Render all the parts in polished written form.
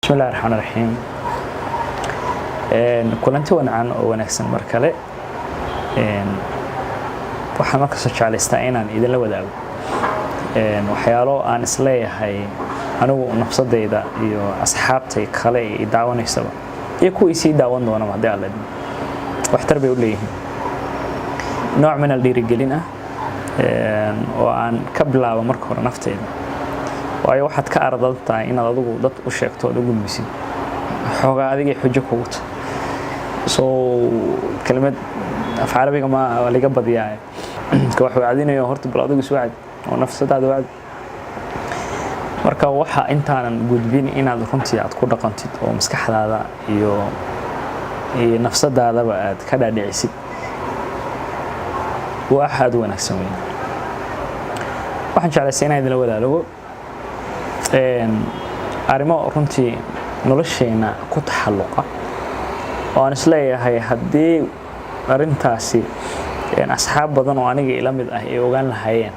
بسم الله الرحمن الرحيم kulanti wanacan oo wanaagsan mar kale waxaan markaa soo jeclaystaa inaan idin la wadaago waxyaalo aan isleeyahay anigu nafsadeyda iyo asxaabtay kale ee daawanaysaba iyo kuwii sii daawan doona hadii alla idin wax tarbay u leeyihiin nooc min al-dhiirigelin ah oo aan ka bilaabo marka hore nafteyda waayo waxaad ka ardadtahay inaad adigu dad u sheegto oo ugu miisid xoogaa adiga xujo kugu tahay كلمات في عربي ما اللي قبض يعني كواحد قاعدين يهرت بالأضواء سواعد ونفس هذا وعد مركب وحى أنت أنا جودبين إن هذا رمتي أتكون رقمتي ومسكح هذا نفس هذا بعد كذا دعيسي واحد ونكسمين واحد شعر السنة هذا الأول له أرمى رمتي نلشينا كنت حلقة وأنا سليها هدي أرنتاسي يعني أصحاب بدن وأنا جي إلى مد أهي وقال لهاين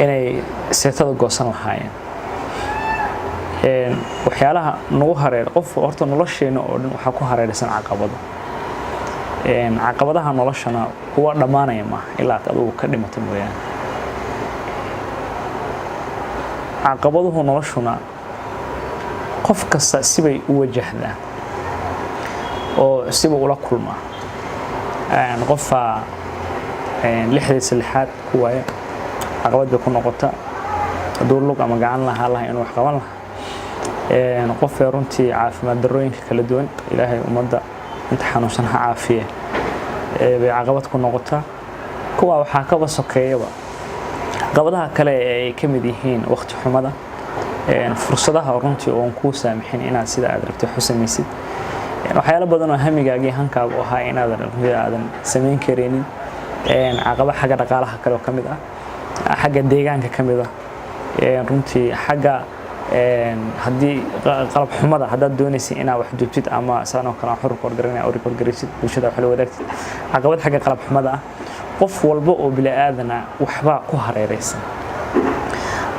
إني سيتاد قصنا هاين وحيالها نوهر قف أرتو نلشي نقول وحكو هري لسنا عقبضة عقبضها نلشنا هو دمانة يما إلا تلو كلمة مريان عقبضه نلشنا قف كسا سبي وجهنا oo siba ula kulma qofa lixda saddexaad kuwaay aqoonta ku noqota doorlog ama gacan laha inuu wax qaban laha qof runtii caafimaad darooyinka kala duwan ilaahay umada inta xanuunsan ha caafiye bay aqoonta ku noqota kuwa waxa ka basokeeyaba qabadaha kale ay kamid yihiin waqti xumada fursadaha runtii oo ku saamixin inaad sida aad rabto xusamaysid waxyaalo badan oo hamigaagii hankaaga oo ahaa inaad aadan sameyn kareenin caqabad xagga dhaqaalaha kale oo kamid ah xagga deegaanka kamid ah runtii xagga hadii qalab xumada hadaad doonaysay inaad wax joogtid ama saan oo kale xor korgarinaysid bulshada wax la wadaagtid caqabad xagga qalab xumada ah qof walba oo bilaaadana waxba ku hareeraysan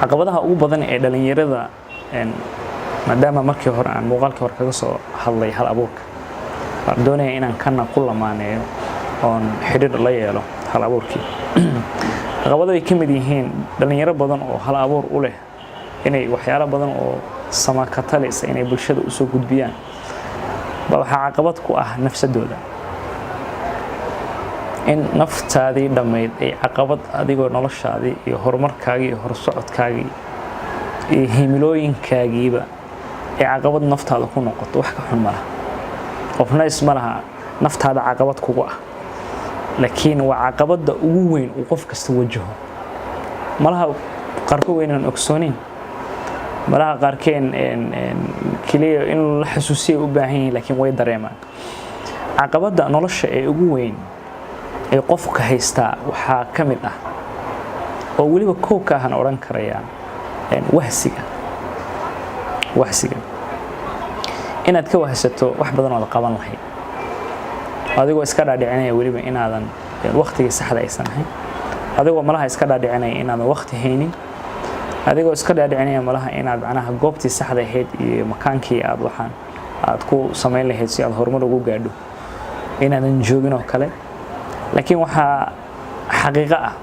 caqabadaha ugu badan ee dhalinyarada maadaama markii hore aan muuqaalkii hore kaga soo hadlay hal abuurka waan doonayaa inaan kana ku lamaaneeyo oo xiriir la yeelo hal abuurkii caqabado ay kamid yihiin dhalinyaro badan oo hal abuur u leh inay waxyaalo badan oo samakataleysa inay bulshada u soo gudbiyaan waxa caqabad ku ah nafsadooda in naftaadii dhameyd ay caqabad adigoo noloshaadii iyo horumarkaagii iyo horsocodkaagii iyo himilooyinkaagiiba عقبات نفط هذا كونه قط وحكي حمرة قفنا اسمها نفط هذا عقبات كوجه لكن وعقبات ده وين وقف كستوجهه ما لها قاركوين الأكسونين ما لها قاركين كليه إنه الحساسية وباهين لكن وين دريما عقبات ده نلش وين يقف كهيستا وحاكمنا أولي بكوكا هنوران كريان وحسيga inaad ka wahsato wax badan oo qaban lahayd adigoo iska dhaadhicinaya waliba inaadan waqtiga saxda aysan ahayn adigoo malaha iska dhaadhicinaya inaadan waqti haynin adigoo iska dhaadhicinaya malaha inaad macnaha goobtii saxda ahayd iyo makaankii aad ku sameyn lahayd si aad horumar ugu gaadho inaadan joogin oo kale laakiin waxa xaqiiqo ah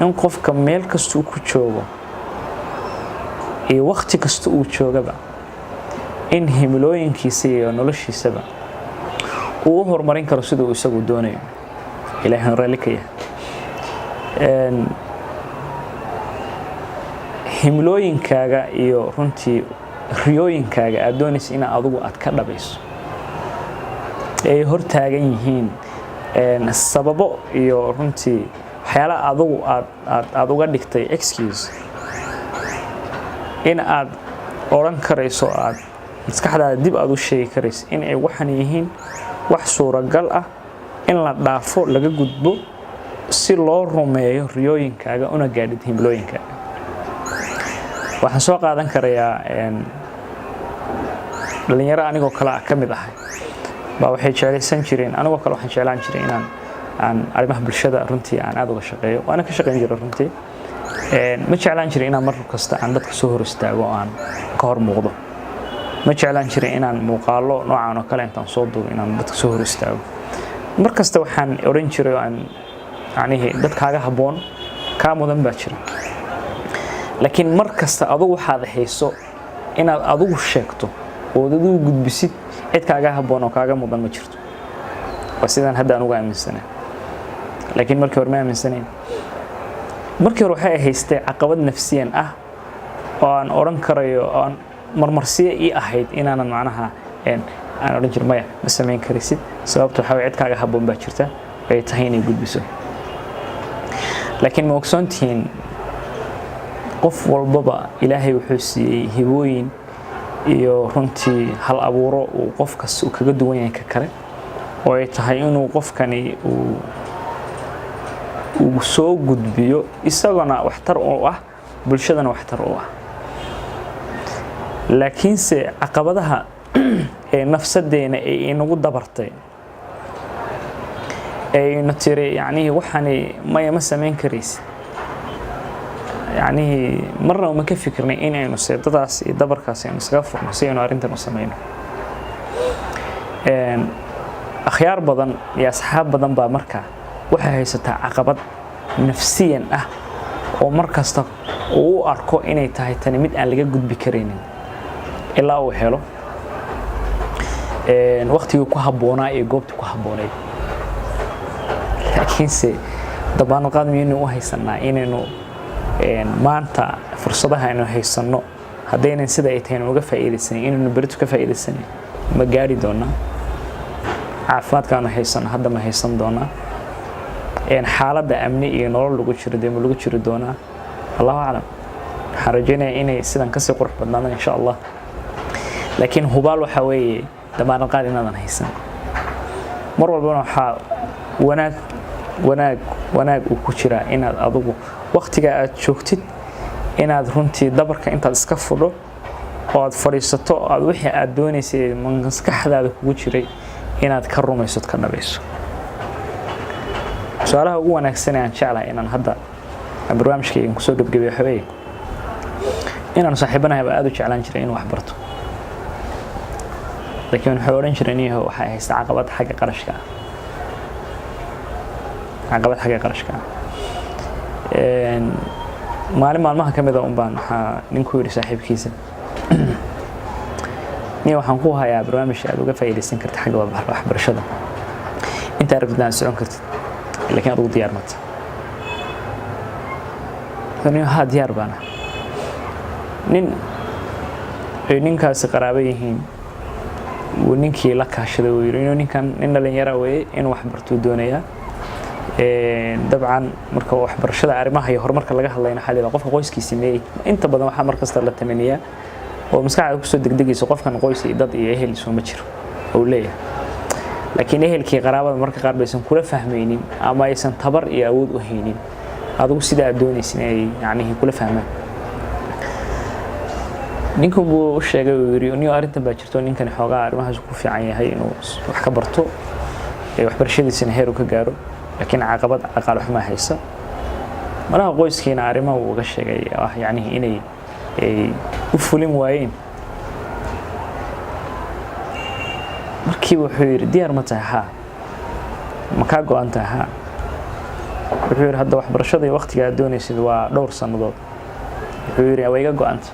in qofka meel kasta uu ku joogo وقت كستو جوجبا إن هملوين كيسية ونلشي سبا وهور مرين كرسيدو ويسقو دوني إلى هنرالكية هملوين كاجا إيو رنتي ريوين كاجا أدونيس إنا أضو أتكلم بيس هور تاجين هين السبب إيو رنتي حياة أضو قدكتي excuse in aad oran karayso aad maskaxdaada dib aad u sheegi karayso in ay waxan yihiin wax suuragal ah in la dhaafo laga gudbo si loo rumeeyo riyooyinkaaga una gaadhid himilooyinkaaga waxaan soo qaadan karayaa dhalinyaro anigoo kale ka mid ahay baa waxay jeclaysan jireen anigoo kale waxaan jeclaan jiray inaan arrimaha bulshada runtii aan aad uga shaqeeyo waana ka shaqeyn jiray runtii ma jeclaan jiray inaan mar kasta aan dadka soo hor istaago aan ka hor muuqdo ma jeclaan jiray inaan muuqaalo noocan oo kale intaan soo duubo inaan dadka soo hor istaago mar kasta waxaan oran jiray aan yani dadkaaga haboon ka mudan baa jira laakiin mar kasta adigu waxaad hayso inaad adigu sheegto oo adigu gudbisid cid kaaga haboon oo kaaga mudan ma jirto sidaan hadda aan uga aaminsanahay laakiin markii hore ma aaminsanayn markii hore waxay haystay caqabad nafsiyan ah oo aan oran karayo aan marmarsiye ii ahayd inaanan macnaha aan oran jiray maya ma sameyn karisid sababtoo waxa cid kaaga haboon baa jirta ay tahay inay gudbiso laakiin ma ogsoontiin qof walbaba ilaahay wuxuu siiyay hibooyin iyo runtii hal abuuro uu qofkas kaga duwan yahay ka kale oo ay tahay inuu qofkani uu soo gudbiyo isaguna waxtar u ah bulshadana waxtar u ah laakiinse caqabadaha ee nafsadeena ee inagu dabartay ee ina tiri yani waxani ma sameyn karaysid يعني مرة وما كيف فكرنا إنه سيدتاس يدبر كاس يعني سقف نسينا أرنتنا سمينا أخيار بدن يا أصحاب بدن بمركة وحي ستة عقبات نفسيا ومركز تق وأركو إنه تهي تنميد أن لقى جد بكرين إلا هو حلو وقت يكون هبونا يجوب تكون هبونا لكن سي طبعا قادم إنه وهي سنة إنه maanta fursadaha aynu haysano hadaynan sida ay tahay uga faa'iideysan inuu baritu ka faa'iideysan ma gaari doona caafimaadka haysan hadda ma haysan doona xaaladda amni iyo nolol lagu jiro deemo lagu jiro doona Allahu a'lam xarajina inay sidan ka sii qurux badnaadaan insha Allah laakiin hubaal waxa weeye dhammaan qaad inaadan haysan mar walba waxa wanaag uu ku jira inaad adigu waqtiga aad joogtid inaad runtii dabarka intaad iska fudho oo aad fariisato aad wixii aad doonaysay maskaxdaada kugu jiray inaad ka rumayso ka nabayso su'aalaha ugu wanaagsan ee aan jeclahay inaan hadda barnaamijkayga ku soo gabagabeeyo xabay inaan saaxiibanahay aad u jeclaan jiray inuu wax barto laakiin waxa oran jiray inuu waxa haysta caqabad xagga qarashka maalmaha kamid ah baan ninku yiri saaxiibkiisa ni waxaan ku hayaa barnaamij aad uga faa'iideysan kartid xagga waxbarashada inta rabtaan socon kartid laakiin aad u diyaar mata ha diyaar baan ninkaas qaraabo yihiin ninkii la kaashaday uu yiri inuu ninkan nin dhalinyaro weeye inuu wax barto doonaya dabcan marka waxbarashada arimaha iyo horumarka laga hadlayna xalida qofka qoyskiisa meey inta badan waxa markasta la tamaniyaa oo maskaxda ku soo degdegayso qofkan qoys iyo dad iyo ehel soo ma jiro oo leeyahay laakiin ehelkii qaraabada marka qaar baysan kula fahmaynin ama aysan tabar iyo awood u haynin adigu sida aad doonaysid ay yani kula fahmaan ninku buu sheegay uu yiri inuu arintan baa jirto ninkan xoogaa arimahaas ku fiican yahay inuu wax ka barto waxbarashadiisana heer u ka gaaro لكن عقبات أقل حما هيسا مرة قويس كينا عريمة وغشة يعني إني أفولين واين مركي وحير ديار متاها مكاقو أنتها وحير هذا وحبر شدي وقت قادوني سيدوا دور سنضاد وحير أويقاقو أنت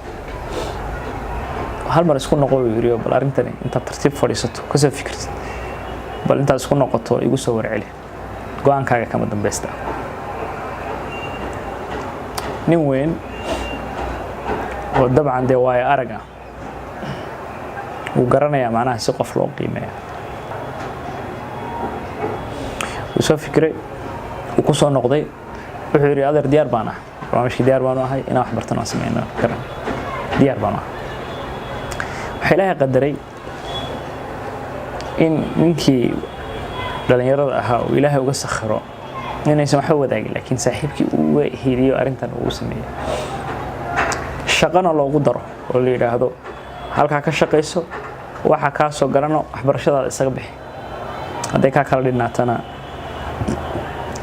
هل مرة سكون نقوي يريو بل أرنتني أنت ترتيب فريستو كذا فكرت بل أنت سكون نقطو يقول سور عليه go'aankaaga kama dambaysta nin weyn oo dabcan de way araga uu garanaya macnaha si qof loo qiimeeyo uu soo fikray uu ku soo noqday wuxuu yiri adeer diyaar baan ahay inaan wax bartano sameeyno karan diyaar baan waxa ilaahay qadaray in ninkii dhalinyarada ahaa oo ilaahay uga sakhiro inaysan wax wadaagin laakiin saaxiibkii uu hiriyo arintan uu sameeyay shaqana loogu daro oo la yiraahdo halka ka shaqeyso waxa ka soo garano waxbarashada isaga bixi haday ka kala dhinaatana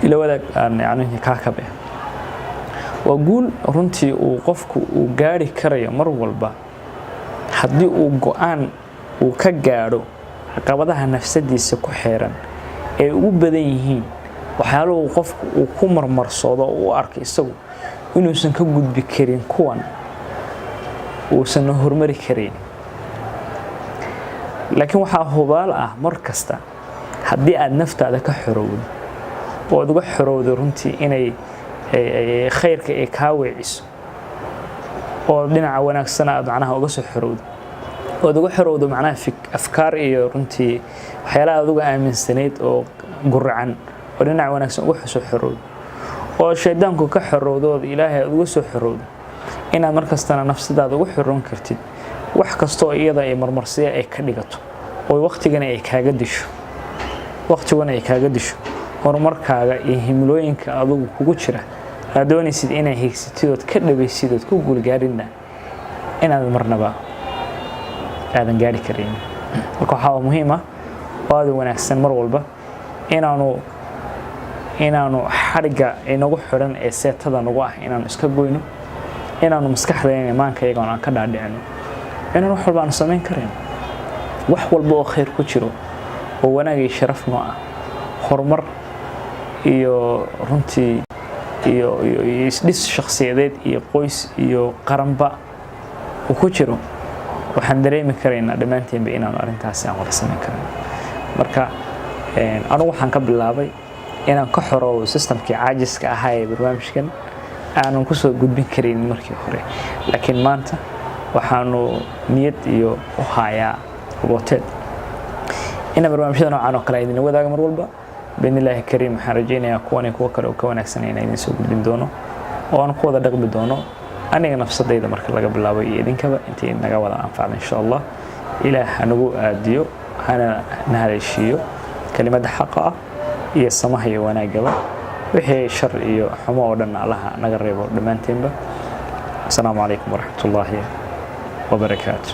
ila wadaag aan yani ka bixi waa guul runtii uu qofku uu gaari karayo mar walba haddii uu go'aan uu ka gaadho caqabadaha nafsadiisa ku xeeran ee ugu badan yihiin waxyaalaha qofku uu ku marmarsoodo oo u arko isagu inuusan ka gudbi karin kuwan uusan horumari karin laakiin waxaa hubaal ah mar kasta haddii aad naftaada ka xorowdo oo aad uga xorowdo runtii inay khayrka ay kaa weeciso oo dhinaca wanaagsan aad macnaha uga soo xorowdo oo aad uga xorowdo macnaha afkaar iyo runtii waxyaalaha aad uga aaminsaneyd oo guracan oo dhinaca wanaagsan uga soo xorowdo oo shaydaanku ka xorowdo oo ilaahay aad uga soo xorowdo inaad markastana nafsadaada uga xoroon kartid wax kasta oo iyada ay marmarsiya ay ka dhigato oo waqtigana ay kaaga disho horumarkaaga iyo himilooyinka adigu kugu jira aad doonaysid inay higsatidood ka dhabaysidood ku guulgaarinna inaad marnaba aadan gaari karin marka waxaa muhiim ah oo aad wanaagsan mar walba inaanu xariga inagu xiran ee seetada nagu ah inaanu iska goyno inaanu maskaxdeena iimaankayaga aan ka dhaadhicino inaan wax walba aan samayn karin wax walba oo khayr ku jiro oo wanaag iyo sharaf noo ah horumar iyo runtii iyo isdhis shakhsiyadeed iyo qoys iyo qaranba uu ku jiro waxaan dareemi karaynaa dhammaanteedba inaanu arrintaasi aan wada samayn karin marka anigu waxaan ka bilaabay inaan ka xoroobo systemkii caajiska ahaa ee barnaamijkan aanan ku soo gudbin karin markii hore laakiin maanta waxaanu niyad iyo u hayaa roboteed ina barnaamijyada noocan oo kale idin wadaaga mar walba بإذن الله الكريم حرجينا كوني كوكر وكون أحسنين إذن سوق الدنيا وأنا قوة دقب الدنيا أنا نفس الضيدة مركز لقى بالله إذن كذا أنت نجاوب أنفعل إن شاء الله إلى هنقول ديو أنا نهار الشيء كلمة حقة هي السماحية وأنا جوا وهي شر حماة ودنا لها نجرب دمان تيمبا السلام عليكم ورحمة الله وبركاته.